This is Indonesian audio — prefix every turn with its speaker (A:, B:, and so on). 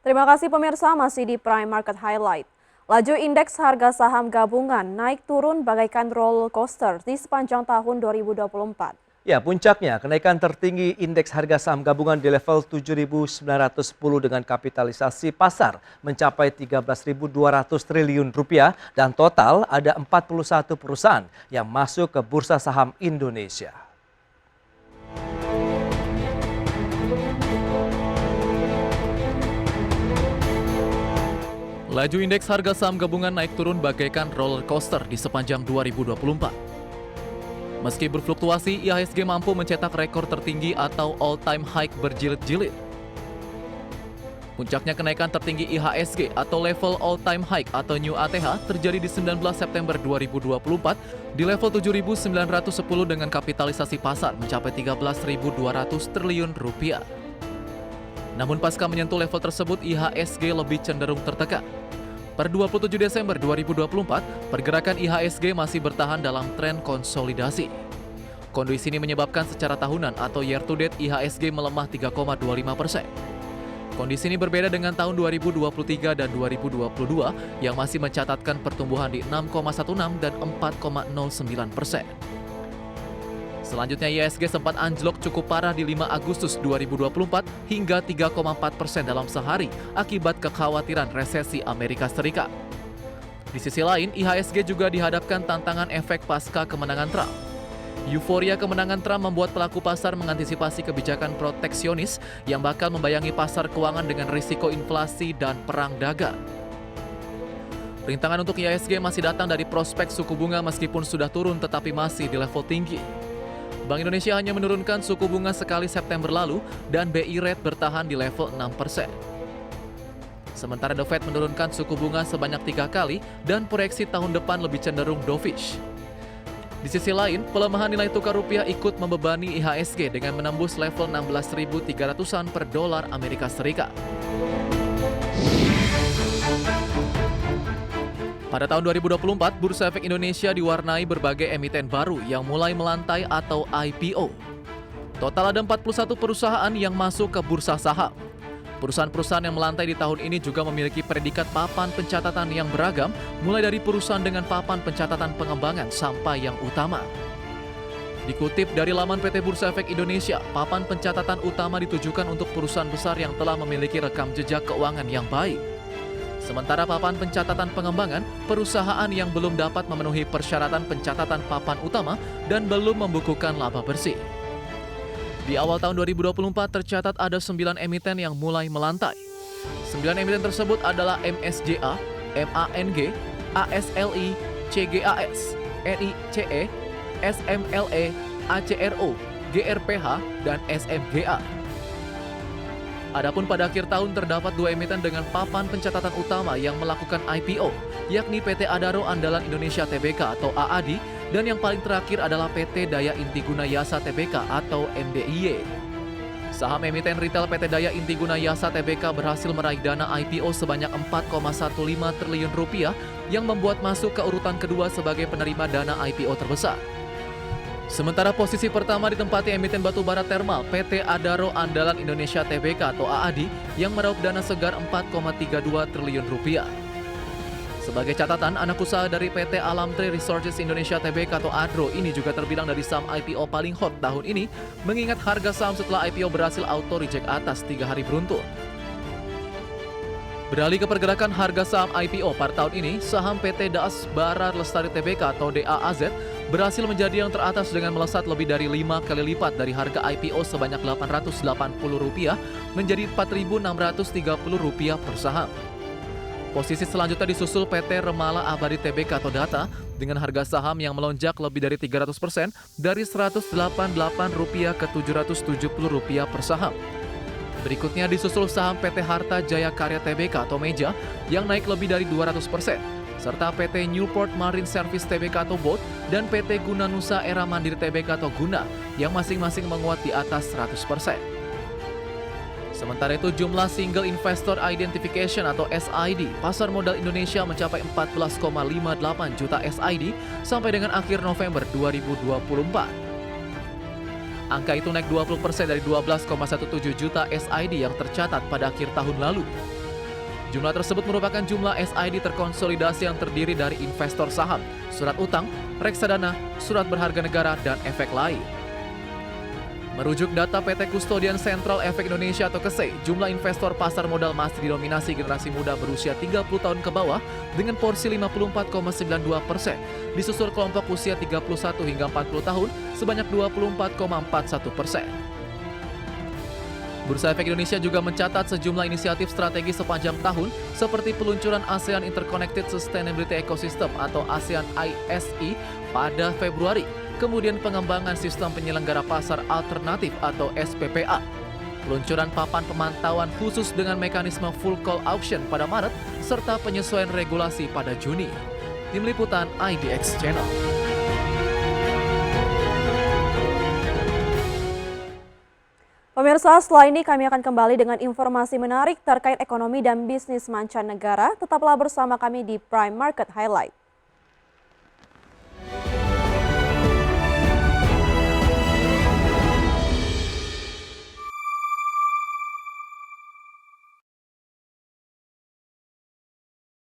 A: Terima kasih pemirsa, masih di Prime Market Highlight. Laju indeks harga saham gabungan naik turun bagaikan roller coaster di sepanjang tahun 2024.
B: Ya, puncaknya kenaikan tertinggi indeks harga saham gabungan di level 7.910 dengan kapitalisasi pasar mencapai 13.200 triliun rupiah dan total ada 41 perusahaan yang masuk ke Bursa Saham Indonesia.
C: Laju indeks harga saham gabungan naik turun bagaikan roller coaster di sepanjang 2024. Meski berfluktuasi, IHSG mampu mencetak rekor tertinggi atau all-time high berjilid-jilid. Puncaknya kenaikan tertinggi IHSG atau level all-time high atau new ATH terjadi di 19 September 2024 di level 7.910 dengan kapitalisasi pasar mencapai 13.200 triliun rupiah. Namun pasca menyentuh level tersebut, IHSG lebih cenderung tertekan. Per 27 Desember 2024, pergerakan IHSG masih bertahan dalam tren konsolidasi. Kondisi ini menyebabkan secara tahunan atau year to date IHSG melemah 3,25%. Kondisi ini berbeda dengan tahun 2023 dan 2022 yang masih mencatatkan pertumbuhan di 6,16 dan 4,09%. Selanjutnya IHSG sempat anjlok cukup parah di 5 Agustus 2024 hingga 3,4% dalam sehari akibat kekhawatiran resesi Amerika Serikat. Di sisi lain, IHSG juga dihadapkan tantangan efek pasca kemenangan Trump. Euforia kemenangan Trump membuat pelaku pasar mengantisipasi kebijakan proteksionis yang bakal membayangi pasar keuangan dengan risiko inflasi dan perang dagang. Rintangan untuk IHSG masih datang dari prospek suku bunga meskipun sudah turun tetapi masih di level tinggi. Bank Indonesia hanya menurunkan suku bunga sekali September lalu dan BI Rate bertahan di level 6%. Sementara The Fed menurunkan suku bunga sebanyak 3 kali dan proyeksi tahun depan lebih cenderung dovish. Di sisi lain, pelemahan nilai tukar rupiah ikut membebani IHSG dengan menembus level 16.300-an per dolar Amerika Serikat. Pada tahun 2024, Bursa Efek Indonesia diwarnai berbagai emiten baru yang mulai melantai atau IPO. Total ada 41 perusahaan yang masuk ke bursa saham. Perusahaan-perusahaan yang melantai di tahun ini juga memiliki predikat papan pencatatan yang beragam, mulai dari perusahaan dengan papan pencatatan pengembangan sampai yang utama. Dikutip dari laman PT Bursa Efek Indonesia, papan pencatatan utama ditujukan untuk perusahaan besar yang telah memiliki rekam jejak keuangan yang baik. Sementara papan pencatatan pengembangan, perusahaan yang belum dapat memenuhi persyaratan pencatatan papan utama dan belum membukukan laba bersih. Di awal tahun 2024 tercatat ada 9 emiten yang mulai melantai. 9 emiten tersebut adalah MSJA, MANG, ASLI, CGAS, NICE, SMLE, ACRO, GRPH, dan SMGA. Adapun pada akhir tahun terdapat 2 emiten dengan papan pencatatan utama yang melakukan IPO, yakni PT Adaro Andalan Indonesia Tbk atau AADI, dan yang paling terakhir adalah PT Daya Intiguna Yasa Tbk atau MDIY. Saham emiten retail PT Daya Intiguna Yasa Tbk berhasil meraih dana IPO sebanyak 4,15 triliun rupiah yang membuat masuk ke urutan kedua sebagai penerima dana IPO terbesar. Sementara posisi pertama ditempati emiten batubara thermal PT Adaro Andalan Indonesia Tbk atau AADI yang meraup dana segar 4,32 triliun rupiah. Sebagai catatan, anak usaha dari PT Alam Tree Resources Indonesia Tbk atau ADRO ini juga terbilang dari saham IPO paling hot tahun ini, mengingat harga saham setelah IPO berhasil auto reject atas 3 hari beruntun. Beralih ke pergerakan harga saham IPO pada tahun ini, saham PT Daas Bara Lestari Tbk atau DAAZ berhasil menjadi yang teratas dengan melesat lebih dari 5 kali lipat dari harga IPO sebanyak Rp880 menjadi Rp4.630 per saham. Posisi selanjutnya disusul PT Remala Abadi Tbk atau Data dengan harga saham yang melonjak lebih dari 300% dari Rp188 ke Rp770 per saham. Berikutnya disusul saham PT Harta Jaya Karya Tbk atau Meja yang naik lebih dari 200%, serta PT Newport Marine Service Tbk atau BOT dan PT Guna Nusa Era Mandiri Tbk atau Guna yang masing-masing menguat di atas 100%. Sementara itu jumlah Single Investor Identification atau SID pasar modal Indonesia mencapai 14,58 juta SID sampai dengan akhir November 2024. Angka itu naik 20% dari 12,17 juta SID yang tercatat pada akhir tahun lalu. Jumlah tersebut merupakan jumlah SID terkonsolidasi yang terdiri dari investor saham, surat utang, reksadana, surat berharga negara, dan efek lain. Merujuk data PT Kustodian Sentral Efek Indonesia atau KSE, jumlah investor pasar modal masih didominasi generasi muda berusia 30 tahun ke bawah dengan porsi 54,92%, disusul kelompok usia 31 hingga 40 tahun sebanyak 24,41%. Bursa Efek Indonesia juga mencatat sejumlah inisiatif strategi sepanjang tahun seperti peluncuran ASEAN Interconnected Sustainability Ecosystem atau ASEAN ISE pada Februari, kemudian pengembangan sistem penyelenggara pasar alternatif atau SPPA, peluncuran papan pemantauan khusus dengan mekanisme full call auction pada Maret, serta penyesuaian regulasi pada Juni. Tim Liputan IDX Channel.
A: Pemirsa, setelah ini kami akan kembali dengan informasi menarik terkait ekonomi dan bisnis mancanegara. Tetaplah bersama kami di Prime Market Highlight.